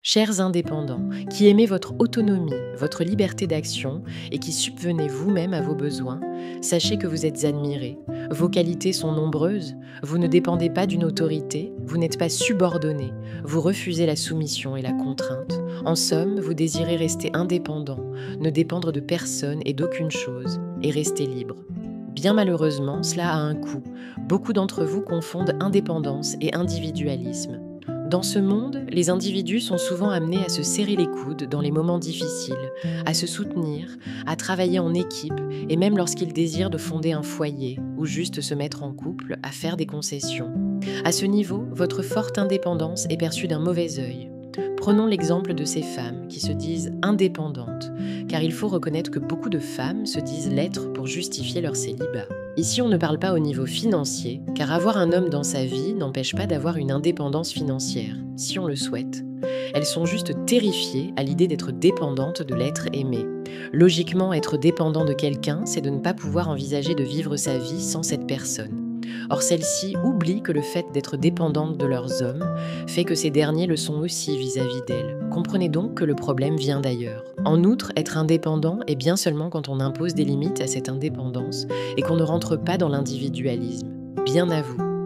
Chers indépendants, qui aimez votre autonomie, votre liberté d'action et qui subvenez vous-même à vos besoins, sachez que vous êtes admirés. Vos qualités sont nombreuses, vous ne dépendez pas d'une autorité, vous n'êtes pas subordonné, vous refusez la soumission et la contrainte. En somme, vous désirez rester indépendant, ne dépendre de personne et d'aucune chose, et rester libre. Bien malheureusement, cela a un coût. Beaucoup d'entre vous confondent indépendance et individualisme. Dans ce monde, les individus sont souvent amenés à se serrer les coudes dans les moments difficiles, à se soutenir, à travailler en équipe et même lorsqu'ils désirent de fonder un foyer ou juste se mettre en couple, à faire des concessions. À ce niveau, votre forte indépendance est perçue d'un mauvais œil. Prenons l'exemple de ces femmes qui se disent indépendantes, car il faut reconnaître que beaucoup de femmes se disent l'être pour justifier leur célibat. Ici, on ne parle pas au niveau financier, car avoir un homme dans sa vie n'empêche pas d'avoir une indépendance financière, si on le souhaite. Elles sont juste terrifiées à l'idée d'être dépendantes de l'être aimé. Logiquement, être dépendant de quelqu'un, c'est de ne pas pouvoir envisager de vivre sa vie sans cette personne. Or, celles-ci oublient que le fait d'être dépendantes de leurs hommes fait que ces derniers le sont aussi vis-à-vis d'elles. Comprenez donc que le problème vient d'ailleurs. En outre, être indépendant est bien seulement quand on impose des limites à cette indépendance et qu'on ne rentre pas dans l'individualisme. Bien à vous.